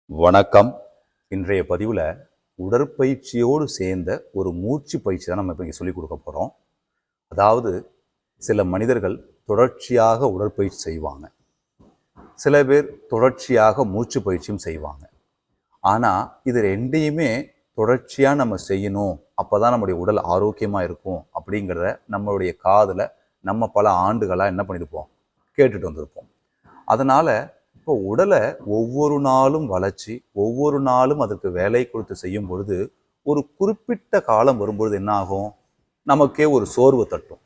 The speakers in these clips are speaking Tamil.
வணக்கம். இன்றைய பதிவில் உடற்பயிற்சியோடு சேர்ந்த ஒரு மூச்சு பயிற்சி தான் நம்ம இப்போ இங்கே சொல்லிக் கொடுக்க போகிறோம். அதாவது சில மனிதர்கள் தொடர்ச்சியாக உடற்பயிற்சி செய்வாங்க, சில பேர் தொடர்ச்சியாக மூச்சு பயிற்சியும் செய்வாங்க. ஆனால் இது ரெண்டையுமே தொடர்ச்சியாக நம்ம செய்யணும், அப்போ தான் நம்முடைய உடல் ஆரோக்கியமாக இருக்கும் அப்படிங்கிறத நம்மளுடைய காதில் நம்ம பல ஆண்டுகளாக என்ன பண்ணியிருப்போம், கேட்டுட்டு வந்திருப்போம். அதனால் இப்போ உடலை ஒவ்வொரு நாளும் வளைச்சி ஒவ்வொரு நாளும் அதற்கு வேலை கொடுத்து செய்யும் பொழுது ஒரு குறிப்பிட்ட காலம் வரும்பொழுது என்ன ஆகும், நமக்கே ஒரு சோர்வு தட்டும்.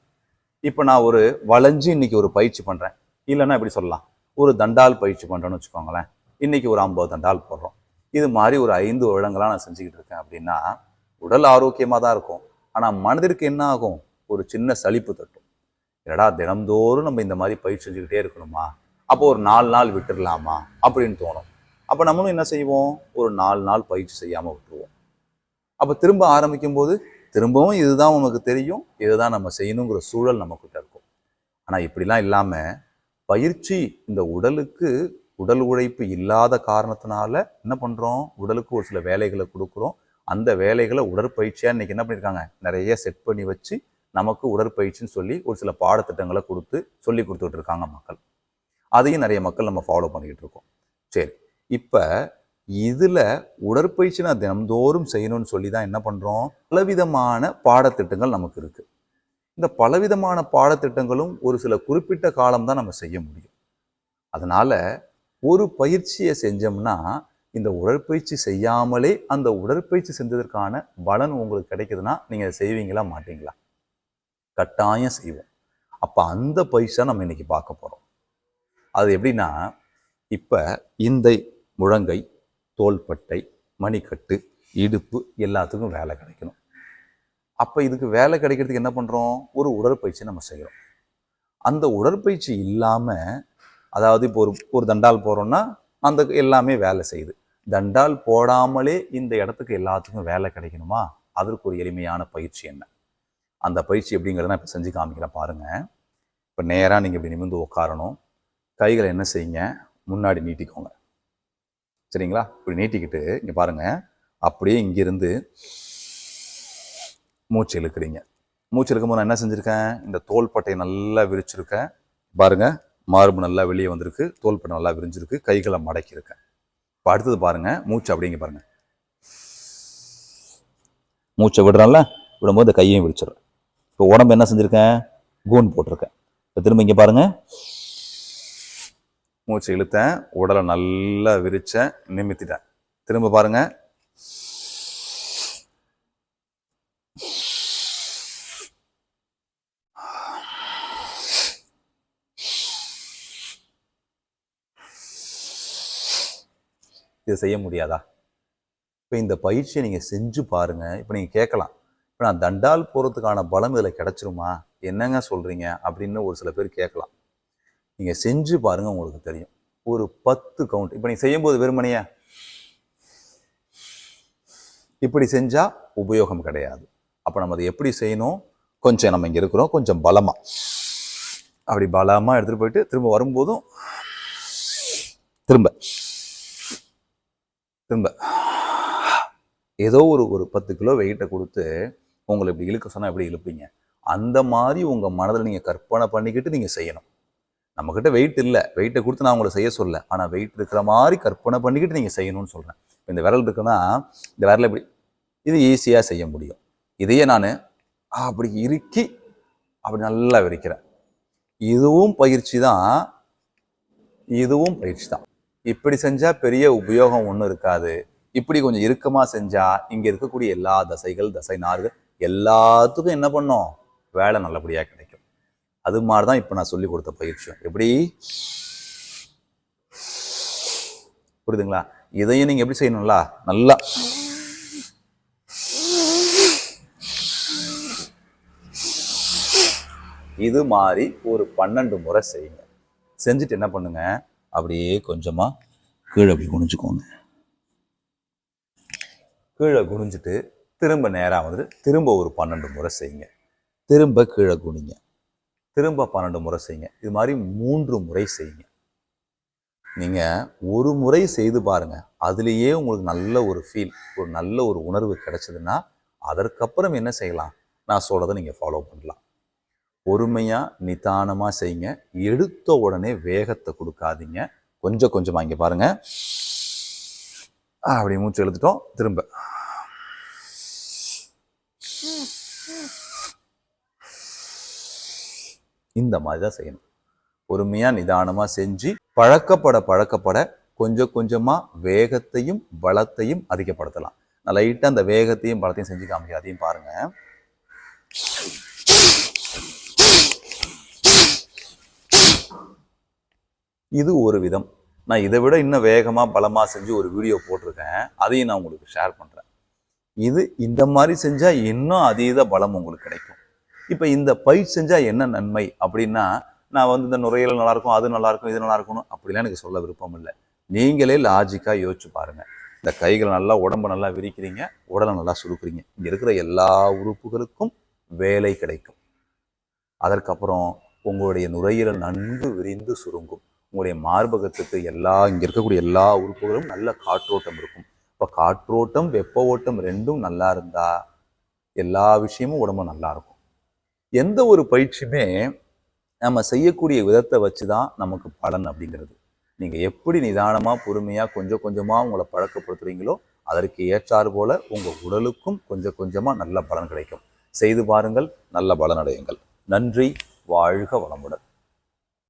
இப்போ நான் ஒரு வளைஞ்சு இன்னைக்கு ஒரு பயிற்சி பண்ணுறேன், இல்லைன்னா எப்படி சொல்லலாம், ஒரு தண்டால் பயிற்சி பண்ணுறேன்னு வச்சுக்கோங்களேன். இன்னைக்கு ஒரு 50 தண்டால் போடுறோம். இது மாதிரி ஒரு 5 வருடங்களாக நான் செஞ்சுக்கிட்டு இருக்கேன் அப்படின்னா உடல் ஆரோக்கியமாக தான் இருக்கும். ஆனால் மனதிற்கு என்ன ஆகும், ஒரு சின்ன சலிப்பு தட்டும். இல்லடா தினம்தோறும் நம்ம இந்த மாதிரி பயிற்சி செஞ்சுக்கிட்டே இருக்கணுமா, அப்போ ஒரு 4 நாள் விட்டுடலாமா அப்படின்னு தோணும். அப்போ நம்மளும் என்ன செய்வோம், ஒரு 4 நாள் பயிற்சி செய்யாமல் விட்டுருவோம். அப்போ திரும்ப ஆரம்பிக்கும் போது திரும்பவும் இதுதான் உனக்கு தெரியும், இதுதான் நம்ம செய்யணுங்கிற சூழல் நம்மக்கிட்ட இருக்கும். ஆனால் இப்படிலாம் இல்லாமல் பயிற்சி இந்த உடலுக்கு உடல் உழைப்பு இல்லாத காரணத்தினால என்ன பண்ணுறோம், உடலுக்கு ஒரு சில வேலைகளை கொடுக்குறோம். அந்த வேலைகளை உடற்பயிற்சியாக இன்றைக்கி என்ன பண்ணியிருக்காங்க, நிறைய செட் பண்ணி வச்சு நமக்கு உடற்பயிற்சின்னு சொல்லி ஒரு சில பாடத்திட்டங்களை கொடுத்து சொல்லி கொடுத்துட்டு இருக்காங்க மக்கள். அதையும் நிறைய மக்கள் நம்ம ஃபாலோ பண்ணிக்கிட்டு இருக்கோம். சரி, இப்போ இதில் உடற்பயிற்சி நான் தினந்தோறும் செய்யணும்னு சொல்லி தான் என்ன பண்ணுறோம், பலவிதமான பாடத்திட்டங்கள் நமக்கு இருக்குது. இந்த பலவிதமான பாடத்திட்டங்களும் ஒரு சில குறிப்பிட்ட காலம் தான் நம்ம செய்ய முடியும். அதனால் ஒரு பயிற்சியை செஞ்சோம்னா இந்த உடற்பயிற்சி செய்யாமலே அந்த உடற்பயிற்சி செஞ்சதற்கான பலன் உங்களுக்கு கிடைக்குதுன்னா நீங்கள் செய்வீங்களா மாட்டீங்களா? கட்டாயம் செய்வோம். அப்போ அந்த பயிற்சி தான் நம்ம இன்னைக்கு பார்க்க போகிறோம். அது எப்படின்னா, இப்போ இந்த முழங்கை, தோள்பட்டை, மணிக்கட்டு, இடுப்பு எல்லாத்துக்கும் வேலை கிடைக்கணும். அப்போ இதுக்கு வேலை கிடைக்கிறதுக்கு என்ன பண்ணுறோம், ஒரு உடற்பயிற்சி நம்ம செய்கிறோம். அந்த உடற்பயிற்சி இல்லாமல், அதாவது இப்போ ஒரு தண்டால் போகிறோம்னா அந்த எல்லாமே வேலை செய்யுது. தண்டால் போடாமலே இந்த இடத்துக்கு எல்லாத்துக்கும் வேலை கிடைக்கணுமா, அதற்கு ஒரு எளிமையான பயிற்சி என்ன, அந்த பயிற்சி எப்படிங்கிறத நான் இப்போ செஞ்சு காமிக்கிறேன் பாருங்கள். இப்போ நேராக நீங்கள் இப்படி நிமிர்ந்து உட்காரணும். கைகளை என்ன செய்யுங்க, முன்னாடி நீட்டிக்கோங்க. சரிங்களா? இப்படி நீட்டிக்கிட்டு இங்கே பாருங்கள், அப்படியே இங்கிருந்து மூச்சு இழுக்கிறீங்க. மூச்சு இழுக்கும்போது நான் என்ன செஞ்சுருக்கேன், இந்த தோள்பட்டையை நல்லா விரிச்சிருக்கேன். பாருங்கள், மார்பு நல்லா வெளியே வந்திருக்கு, தோள்பட்டை நல்லா விரிஞ்சிருக்கு, கைகளை மடக்கியிருக்கேன். இப்போ அடுத்தது பாருங்கள், மூச்சு அப்படிங்க பாருங்கள். மூச்சை விடுறேன்ல, விடும்போது இந்த கையையும் விரிச்சிடுறேன். இப்போ உடம்பு என்ன செஞ்சுருக்கேன், கூன் போட்டிருக்கேன். இப்போ திரும்ப இங்கே பாருங்கள், மூச்சு இழுத்தேன், உடலை நல்லா விரிச்சேன், நிமித்திட்டேன். திரும்ப பாருங்க, இதை செய்ய முடியாதா? இப்போ இந்த பயிற்சியை நீங்கள் செஞ்சு பாருங்க. இப்போ நீங்கள் கேட்கலாம், இப்போ நான் தண்டால் போகிறதுக்கான பலம் இதில் கிடைச்சிருமா, என்னங்க சொல்கிறீங்க அப்படின்னு ஒரு சில பேர் கேட்கலாம். நீங்கள் செஞ்சு பாருங்கள், உங்களுக்கு தெரியும். ஒரு 10 கவுண்ட் இப்போ நீங்கள் செய்யும்போது வெறுமனையா இப்படி செஞ்சால் உபயோகம் கிடையாது. அப்போ நம்ம அதை எப்படி செய்யணும், கொஞ்சம் நம்ம இங்கே இருக்கிறோம், கொஞ்சம் பலமாக அப்படி பலமாக எடுத்துகிட்டு போயிட்டு திரும்ப வரும்போதும் திரும்ப திரும்ப ஏதோ ஒரு 10 கிலோ வெயிட்டை கொடுத்து உங்களை இப்படி இழுக்க சொன்னால் எப்படி இழுப்பீங்க, அந்த மாதிரி உங்கள் மனதில் நீங்கள் கற்பனை பண்ணிக்கிட்டு நீங்கள் செய்யணும். நம்மக்கிட்ட வெயிட் இல்லை, வெயிட்டை கொடுத்து நான் உங்களை செய்ய சொல்ல, ஆனால் வெயிட் இருக்கிற மாதிரி கற்பனை பண்ணிக்கிட்டு நீங்கள் செய்யணும்னு சொல்கிறேன். இந்த விரல் இருக்குன்னா இந்த விரலை இப்படி, இது ஈஸியாக செய்ய முடியும். இதையே நான் அப்படி இறுக்கி அப்படி நல்லா விரிக்கிறேன். இதுவும் பயிற்சி தான், இதுவும் பயிற்சி தான். இப்படி செஞ்சால் பெரிய உபயோகம் ஒன்றும் இருக்காது. இப்படி கொஞ்சம் இறுக்கமாக செஞ்சால் இங்கே இருக்கக்கூடிய எல்லா தசைகள், தசை நார்கள் எல்லாத்துக்கும் என்ன பண்ணும், வேலை நல்லபடியாக கிடைக்கும். அது மாதிரி தான் இப்போ நான் சொல்லி கொடுத்த பயிற்சியும். எப்படி புரியுதுங்களா? இதையும் நீங்கள் எப்படி செய்யணும்ல, நல்லா இது மாதிரி ஒரு 12 முறை செய்யுங்க. செஞ்சுட்டு என்ன பண்ணுங்க, அப்படியே கொஞ்சமாக கீழே அப்படி குனிஞ்சுக்கோங்க. கீழே குனிஞ்சிட்டு திரும்ப நேராக வந்துட்டு திரும்ப ஒரு 12 முறை செய்யுங்க. திரும்ப கீழே குனிங்க, திரும்ப 12 முறை செய்யுங்க. இது மாதிரி 3 முறை செய்யுங்க. நீங்கள் ஒரு முறை செய்து பாருங்க, அதுலேயே உங்களுக்கு நல்ல ஒரு ஃபீல், ஒரு நல்ல ஒரு உணர்வு கிடைச்சதுன்னா அதற்கப்புறம் என்ன செய்யலாம், நான் சொல்கிறத நீங்கள் ஃபாலோ பண்ணலாம். பொறுமையாக நிதானமாக செய்யுங்க. எடுத்த உடனே வேகத்தை கொடுக்காதீங்க. கொஞ்சம் கொஞ்சமாக இங்கே பாருங்கள், அப்படி மூச்சு எழுத்துட்டோம். திரும்ப இந்த மாதிரி தான் செய்யணும். பொறுமையாக நிதானமாக செஞ்சு பழக்கப்பட கொஞ்சம் கொஞ்சமாக வேகத்தையும் பலத்தையும் அதிகப்படுத்தலாம். நான் லைட்டாக அந்த வேகத்தையும் பலத்தையும் செஞ்சு காமிக்க, அதையும் பாருங்க. இது ஒரு விதம். நான் இதை விட இன்னும் வேகமாக பலமாக செஞ்சு ஒரு வீடியோ போட்டிருக்கேன், அதையும் நான் உங்களுக்கு ஷேர் பண்ணுறேன். இது இந்த மாதிரி செஞ்சால் இன்னும் அதீத பலம் உங்களுக்கு கிடைக்கும். இப்போ இந்த பயிற்சி செஞ்சால் என்ன நன்மை அப்படின்னா, நான் இந்த நுரையீரல் நல்லாயிருக்கும், அது நல்லாயிருக்கும், இது நல்லாயிருக்கணும் அப்படிலாம் எனக்கு சொல்ல விருப்பம் இல்லை. நீங்களே லாஜிக்காக யோசிச்சு பாருங்கள். இந்த கைகளை நல்லா, உடம்பை நல்லா விரிக்கிறீங்க, உடலை நல்லா சுருக்குறீங்க. இங்கே இருக்கிற எல்லா உறுப்புகளுக்கும் வேலை கிடைக்கும். அதற்கப்புறம் உங்களுடைய நுரையீரல் நன்கு விரிந்து சுருங்கும். உங்களுடைய மார்பகத்துக்கு இங்கே இருக்கக்கூடிய எல்லா உறுப்புகளும் நல்ல காற்றோட்டம் இருக்கும். இப்போ காற்றோட்டம், வெப்ப ஓட்டம் ரெண்டும் நல்லா இருந்தால் எல்லா விஷயமும் உடம்பு நல்லா இருக்கும். எந்த ஒரு பயிற்சியுமே நம்ம செய்யக்கூடிய விதத்தை வச்சு தான் நமக்கு பலன் அப்படிங்கிறது. நீங்கள் எப்படி நிதானமாக பொறுமையாக கொஞ்சம் கொஞ்சமாக உங்களை பழக்கப்படுத்துகிறீங்களோ அதற்கு ஏற்றாறு போல உங்கள் உடலுக்கும் கொஞ்சம் கொஞ்சமாக நல்ல பலன் கிடைக்கும். செய்து பாருங்கள், நல்ல பலனடையுங்கள். நன்றி. வாழ்க வளமுடன்.